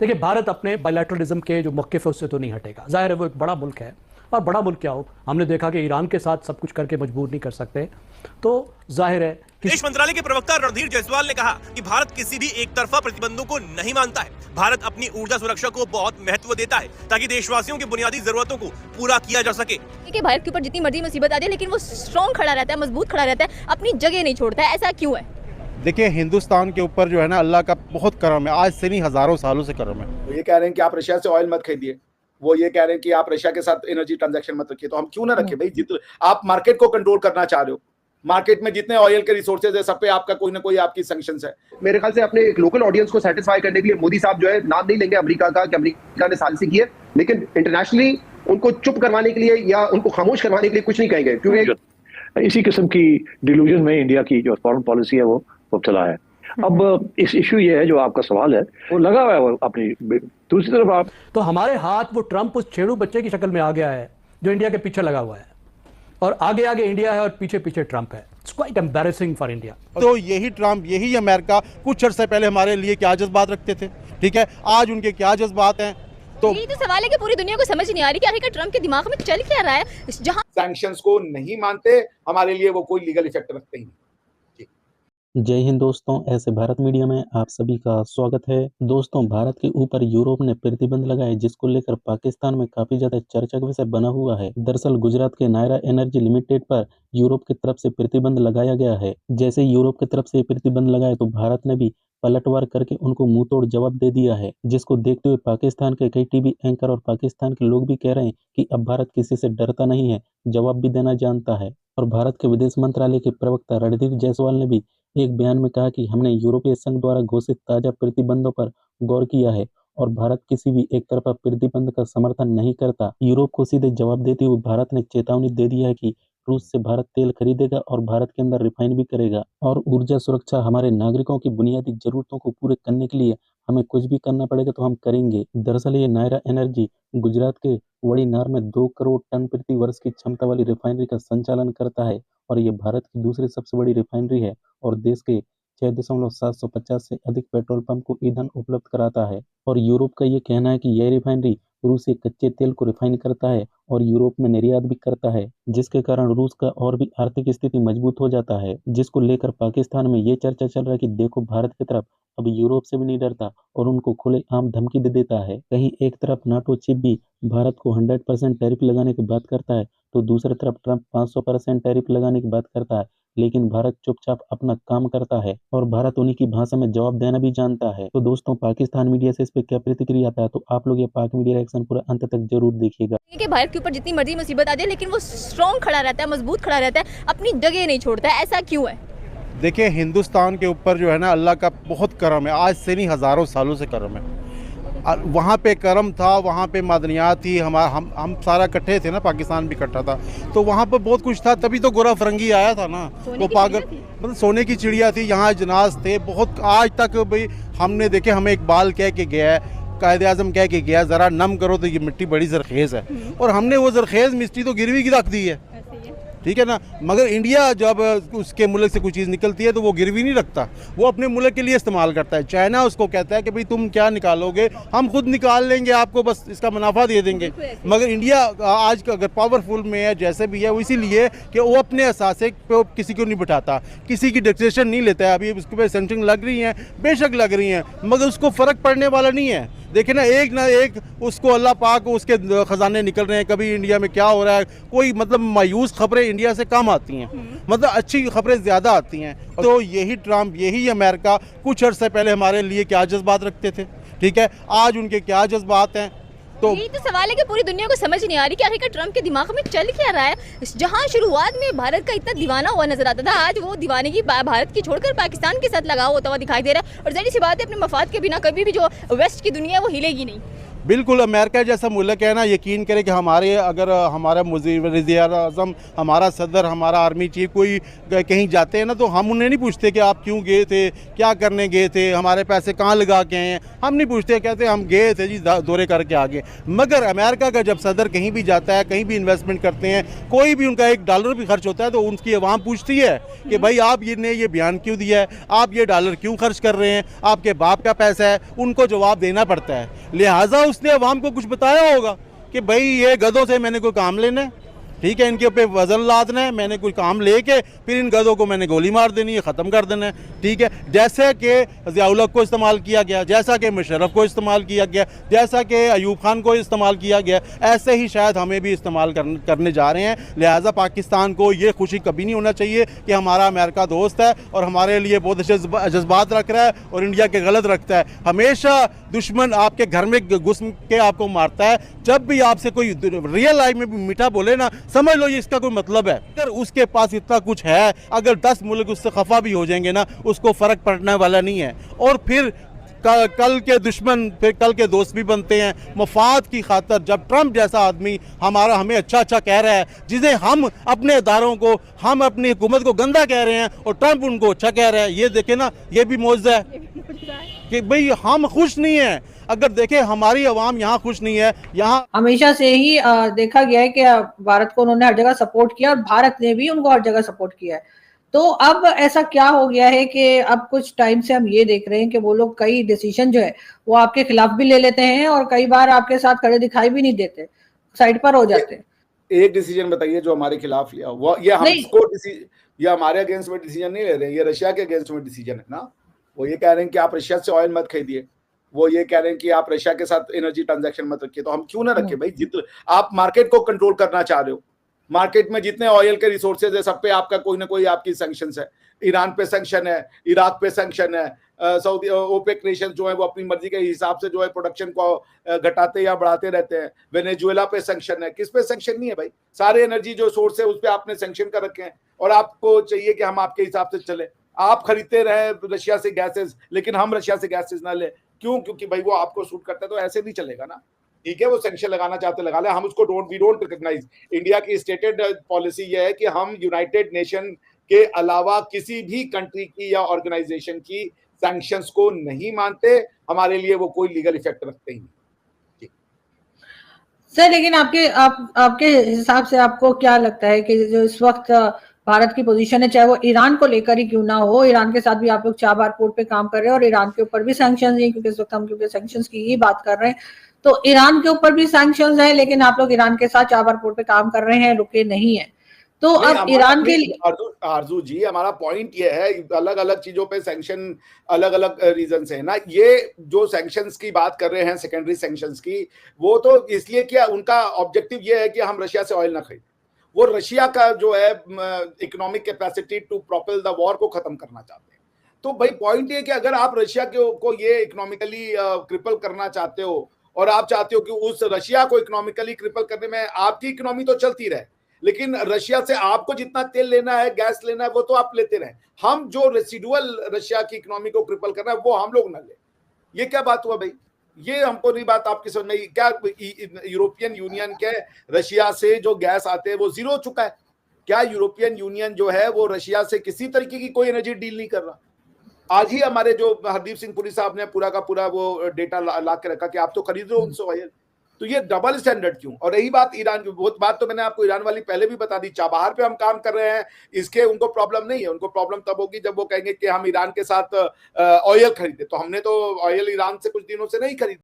देखिए, भारत अपने बायलैटरलिज्म के जो मौक़िफ़ है उससे तो नहीं हटेगा। ज़ाहिर है वो एक बड़ा मुल्क है, और बड़ा मुल्क क्या हो, हमने देखा कि ईरान के साथ सब कुछ करके मजबूर नहीं कर सकते। तो जाहिर है कि विदेश मंत्रालय के प्रवक्ता रणधीर जायसवाल ने कहा कि भारत किसी भी एक तरफा प्रतिबंधों को नहीं मानता है। भारत अपनी ऊर्जा सुरक्षा को बहुत महत्व देता है ताकि देशवासियों की बुनियादी जरूरतों को पूरा किया जा सके। कि भारत के ऊपर जितनी मर्जी मुसीबत आ जाए लेकिन वो स्ट्रॉन्ग खड़ा रहता है, मजबूत खड़ा रहता है, अपनी जगह नहीं छोड़ता है। ऐसा क्यों है? देखिए, हिंदुस्तान के ऊपर जो है ना, अल्लाह का बहुत करम है, आज से नहीं हजारों सालों से करम है। वो ये कह रहे हैं कि आप रशिया से ऑयल मत खरीदिए, वो ये कह रहे हैं कि आप रशिया के साथ एनर्जी ट्रांजैक्शन मत रखिए। तो हम क्यों ना रखें भाई? जित आप मार्केट को कंट्रोल करना चाह रहे हो, मार्केट में जितने ऑयल के रिसोर्सेज है सब पे आपका कोई ना कोई आपकी सैंक्शंस है। मेरे ख्याल से अपने एक लोकल ऑडियंस को सेटिस्फाई करने के लिए मोदी साहब जो है, नाम नहीं लेंगे अमेरिका का कि अमेरिका ने साजिश की है, लेकिन इंटरनेशनली उनको चुप करवाने के लिए या उनको खामोश करवाने के लिए कुछ नहीं कहेंगे, क्योंकि इसी किस्म की डिल्यूजन में इंडिया की जो फॉरेन पॉलिसी है वो मुब्तला है। अब इस इशू ये है जो आपका सवाल है, वो लगा हुआ है वो अपनी दूसरी तरफ आप तो हमारे हाथ वो ट्रंप उस छेड़ू बच्चे की शक्ल में आ गया है जो इंडिया के पीछे लगा हुआ है, और आगे आगे इंडिया है और पीछे पीछे ट्रंप है। It's quite embarrassing for India. तो यही ट्रंप, यही अमेरिका कुछ अर्से पहले हमारे लिए क्या जज्बात रखते थे, ठीक है, आज उनके क्या जज्बात हैं। तो यही तो सवाल है कि पूरी दुनिया को समझ नहीं आ रही कि आखिर ट्रंप के दिमाग में चल क्या रहा है। जहां सैंक्शंस को नहीं मानते, हमारे लिए वो कोई लीगल इफेक्ट रखते ही नहीं। जय हिंद दोस्तों, ऐसे भारत मीडिया में आप सभी का स्वागत है। दोस्तों, भारत के ऊपर यूरोप ने प्रतिबंध लगाए जिसको लेकर पाकिस्तान में काफी ज्यादा चर्चा का विषय बना हुआ है। दरअसल गुजरात के नायरा एनर्जी लिमिटेड पर यूरोप की तरफ से प्रतिबंध लगाया गया है। जैसे यूरोप की तरफ से प्रतिबंध लगाए तो भारत ने भी पलटवार करके उनको मुंह तोड़ जवाब दे दिया है, जिसको देखते हुए पाकिस्तान के कई टीवी एंकर और पाकिस्तान के लोग भी कह रहे हैं कि अब भारत किसी से डरता नहीं है, जवाब भी देना जानता है। और भारत के विदेश मंत्रालय के प्रवक्ता रणधीर जायसवाल ने भी एक बयान में कहा कि हमने यूरोपीय संघ द्वारा घोषित ताजा प्रतिबंधों पर गौर किया है और भारत किसी भी एक तरफा प्रतिबंध का समर्थन नहीं करता। यूरोप को सीधे जवाब देते हुए भारत ने चेतावनी दे दी है कि रूस से भारत तेल खरीदेगा और भारत के अंदर रिफाइन भी करेगा, और ऊर्जा सुरक्षा हमारे नागरिकों की बुनियादी जरूरतों को पूरे करने के लिए हमें कुछ भी करना पड़ेगा तो हम करेंगे। दरअसल ये नायरा एनर्जी गुजरात के वड़ीनार में 2 करोड़ टन प्रति वर्ष की क्षमता वाली रिफाइनरी का संचालन करता है, और ये भारत की दूसरी सबसे बड़ी रिफाइनरी है और देश के 6,750 से अधिक पेट्रोल पंप को ईंधन उपलब्ध कराता है। और यूरोप का ये कहना है कि यह रिफाइनरी रूसी कच्चे तेल को रिफाइन करता है और यूरोप में निर्यात भी करता है, जिसके कारण रूस का और भी आर्थिक स्थिति मजबूत हो जाता है, जिसको लेकर पाकिस्तान में ये चर्चा चल रहा है कि देखो भारत की तरफ अब यूरोप से भी नहीं डरता और उनको खुलेआम धमकी दे देता है। कहीं एक तरफ नाटो चीफ भी भारत को 100% टैरिफ लगाने की बात करता है तो दूसरी तरफ ट्रंप 500% टैरिफ लगाने की बात करता है, लेकिन भारत चुपचाप अपना काम करता है और भारत उन्हीं की भाषा में जवाब देना भी जानता है। तो दोस्तों, पाकिस्तान मीडिया से इस पे क्या प्रतिक्रिया आता है तो आप लोग ये पाक मीडिया रिएक्शन पूरा अंत तक जरूर देखिएगा। कि भारत के ऊपर जितनी मर्जी मुसीबत आ जाए लेकिन वो स्ट्रॉन्ग खड़ा रहता है, मजबूत खड़ा रहता है, अपनी जगह नहीं छोड़ता है। ऐसा क्यों है? देखिए, हिंदुस्तान के ऊपर जो है ना, अल्लाह का बहुत करम है, आज से नहीं हजारों सालों से करम है। वहाँ पे करम था, वहाँ पे मादनियात थी, हम सारा इकट्ठे थे ना, पाकिस्तान भी इकट्ठा था, तो वहाँ पर बहुत कुछ था, तभी तो गोरा फरंगी आया था ना, वो पागल मतलब सोने की चिड़िया थी, यहाँ जनाज थे बहुत। आज तक भाई हमने देखे, हमें इकबाल कह के गया है, कायदे आज़म कह के गया, ज़रा नम करो तो ये मिट्टी बड़ी जरखेज़ है, और हमने वो जरखेज़ मिट्टी तो गिरवी की रख दी है, ठीक है ना। मगर इंडिया जब उसके मुल्क से कोई चीज़ निकलती है तो वो गिरवी नहीं रखता, वो अपने मुल्क के लिए इस्तेमाल करता है। चाइना उसको कहता है कि भाई तुम क्या निकालोगे, हम खुद निकाल लेंगे, आपको बस इसका मुनाफा दे देंगे। मगर इंडिया आज अगर पावरफुल में है, जैसे भी है, वो इसीलिए कि वो अपने असासे पे किसी को नहीं बिठाता, किसी की डिक्टेशन नहीं लेता है। अभी उसके ऊपर सेंक्शन लग रही हैं, बेशक लग रही हैं, मगर उसको फ़र्क पड़ने वाला नहीं है। देखे ना एक उसको अल्लाह पाक उसके ख़जाने निकल रहे हैं, कभी इंडिया में क्या हो रहा है, कोई मतलब मायूस खबरें इंडिया से कम आती हैं, मतलब अच्छी खबरें ज़्यादा आती हैं। तो यही ट्रंप, यही अमेरिका कुछ अर्से पहले हमारे लिए क्या जज्बात रखते थे, ठीक है, आज उनके क्या जज्बात हैं। तो यही तो सवाल है कि पूरी दुनिया को समझ नहीं आ रही कि आखिर ट्रंप के दिमाग में चल क्या रहा है। जहां शुरुआत में भारत का इतना दीवाना हुआ नजर आता था, आज वो दीवानगी भारत की छोड़कर पाकिस्तान के साथ लगा होता हुआ दिखाई दे रहा है। और जाहिर सी बात है, अपने मफाद के बिना कभी भी जो वेस्ट की दुनिया है वो हिलेगी नहीं। बिल्कुल अमेरिका जैसा मुल्क है ना, यकीन करें कि हमारे अगर हमारा वज़ीर-ए-आज़म, हमारा सदर, हमारा आर्मी चीफ कोई कहीं जाते हैं ना, तो हम उन्हें नहीं पूछते कि आप क्यों गए थे, क्या करने गए थे, हमारे पैसे कहाँ लगा के हैं, हम नहीं पूछते, कहते हम गए थे जी दौरे करके आ गए। मगर अमेरिका का जब सदर कहीं भी जाता है, कहीं भी इन्वेस्टमेंट करते हैं, कोई भी उनका $1 भी खर्च होता है तो उनकी अवाम पूछती है कि भाई आप ये बयान क्यों दिया है, आप ये डॉलर क्यों खर्च कर रहे हैं, आपके बाप का पैसा है, उनको जवाब देना पड़ता है। लिहाजा उसने अवाम को कुछ बताया होगा कि भाई ये गधों से मैंने कोई काम लेना है, ठीक है, इनके ऊपर वजन लादना है, मैंने कोई काम लेके फिर इन गधों को मैंने गोली मार देनी है, ख़त्म कर देना है, ठीक है। जैसे कि ज़िया-उल-हक को इस्तेमाल किया गया, जैसा कि मुशर्रफ को इस्तेमाल किया गया, जैसा कि अयूब खान को इस्तेमाल किया गया, ऐसे ही शायद हमें भी इस्तेमाल करने जा रहे हैं। लिहाजा पाकिस्तान को ये खुशी कभी नहीं होना चाहिए कि हमारा अमेरिका दोस्त है और हमारे लिए बहुत अच्छे जज्बात रख रहा है और इंडिया के गलत रखता है। हमेशा दुश्मन आपके घर में घुस के आपको मारता है। जब भी आपसे कोई रियल लाइफ में भी मीठा बोले ना, समझ लो ये इसका कोई मतलब है। अगर उसके पास इतना कुछ है, अगर 10 मुल्क उससे खफा भी हो जाएंगे ना, उसको फ़र्क पड़ने वाला नहीं है। और फिर कल के दुश्मन फिर कल के दोस्त भी बनते हैं मफाद की खातर। जब ट्रंप जैसा आदमी हमें अच्छा कह रहा है, जिसे हम अपने इदारों को, हम अपनी हुकूमत को गंदा कह रहे हैं और ट्रंप उनको अच्छा कह रहा है, ये देखे ना, ये भी मौजूद है कि भाई हम खुश नहीं हैं। अगर देखें हमारी आवाम यहाँ खुश नहीं है। यहाँ हमेशा से ही देखा गया है कि भारत को उन्होंने हर जगह सपोर्ट किया और भारत ने भी उनको हर जगह सपोर्ट किया है। तो अब ऐसा क्या हो गया है कि अब कुछ टाइम से हम ये देख रहे हैं कि वो लोग कई डिसीजन जो है वो आपके खिलाफ भी ले लेते हैं और कई बार आपके साथ खड़े दिखाई भी नहीं देते, साइड पर हो जाते हैं। एक डिसीजन बताइए जो हमारे खिलाफ लिया, वो ये हमारे अगेंस्ट में डिसीजन नहीं ले रहे हैं, ये रशिया के अगेंस्ट में डिसीजन है ना। वो ये कह रहे हैं कि आप रशिया से ऑयल मत खरीदिए, वो ये कह रहे हैं कि आप रशिया के साथ एनर्जी ट्रांजैक्शन मत रखिए। तो हम क्यों ना रखें भाई, आप मार्केट को कंट्रोल करना चाह रहे हो, मार्केट में जितने ऑयल के रिसोर्सेज है सब पे आपका कोई ना कोई आपकी सैंक्शंस है। ईरान पे सैंक्शन है, इराक पे सैंक्शन है, सऊदी ओपेक नेशन जो है वो अपनी मर्जी के हिसाब से जो है प्रोडक्शन को घटाते या बढ़ाते रहते हैं। वेनेजुएला पे सैंक्शन है, किस पे सैंक्शन नहीं है भाई? सारे एनर्जी जो सोर्स है उस पे आपने सैंक्शन कर रखे हैं और आपको चाहिए कि हम आपके हिसाब से चले। आप खरीदते रहे रशिया से गैसेस, लेकिन हम रशिया से गैसेस ना ले, क्यों? क्योंकि भाई वो आपको सूट करता है। तो ऐसे नहीं चलेगा ना, ठीक है, वो सैंक्शन लगाना चाहते लगा ले, हम उसको वी डोंट रिकॉग्नाइज। इंडिया की स्टेटेड पॉलिसी ये है कि हम यूनाइटेड नेशन के अलावा किसी भी कंट्री की या ऑर्गेनाइजेशन की सैंक्शंस को नहीं मानते, हमारे लिए वो कोई लीगल इफेक्ट रखते ही नहीं। सर, लेकिन आपके हिसाब से आपको क्या लगता है कि जो इस वक्त भारत की पोजीशन है, चाहे वो ईरान को लेकर ही क्यों ना हो, ईरान के साथ भी आप लोग चाबहार पोर्ट पे काम कर रहे हैं और ईरान के ऊपर भी सैंक्शंस हैं, क्योंकि इस वक्त हम क्योंकि सैंक्शंस की ही बात कर रहे हैं, तो ईरान के ऊपर भी सैंक्शंस है, लेकिन आप लोग ईरान के साथ चाबहार पोर्ट पे काम कर रहे हैं, रुके नहीं है। तो अब ईरान के लिए आरजू जी, हमारा पॉइंट ये है, अलग अलग चीजों पे सैंक्शन अलग अलग रीजन से है ना। ये जो सैंक्शंस की बात कर रहे हैं, सेकेंडरी सैंक्शंस की, वो तो इसलिए कि उनका ऑब्जेक्टिव ये है कि हम रशिया से ऑयल ना खरीदें। वो रशिया का जो है economic capacity to propel the war को खत्म करना चाहते हैं। तो भाई पॉइंट ये कि अगर आप रशिया को ये इकोनॉमिकली क्रिपल करना चाहते हो और आप चाहते हो कि उस रशिया को इकोनॉमिकली क्रिपल करने में आपकी इकोनॉमी तो चलती रहे, लेकिन रशिया से आपको जितना तेल लेना है, गैस लेना है, वो तो आप लेते रहे। हम जो रेसिडुअल रशिया की इकोनॉमी को क्रिपल करना है वो हम लोग ना ले। ये क्या बात हुआ भाई? ये हमको नहीं बात आपकी समझ में। क्या यूरोपियन यूनियन के रशिया से जो गैस आते हैं वो जीरो हो चुका है? क्या यूरोपियन यूनियन जो है वो रशिया से किसी तरीके की कोई एनर्जी डील नहीं कर रहा? आज ही हमारे जो हरदीप सिंह पुरी साहब ने पूरा का पूरा वो डेटा ला के रखा कि आप तो खरीद रहे हो उनसे ऑयल। तो ये डबल स्टैंडर्ड क्यों? और रही बात ईरान की, बहुत बात तो मैंने आपको ईरान वाली पहले भी बता दी। चाबहार पे हम काम कर रहे हैं, इसके उनको प्रॉब्लम नहीं है। उनको प्रॉब्लम तब होगी जब वो कहेंगे कि हम ईरान के साथ ऑयल खरीदे। तो हमने तो ऑयल ईरान से कुछ दिनों से नहीं खरीद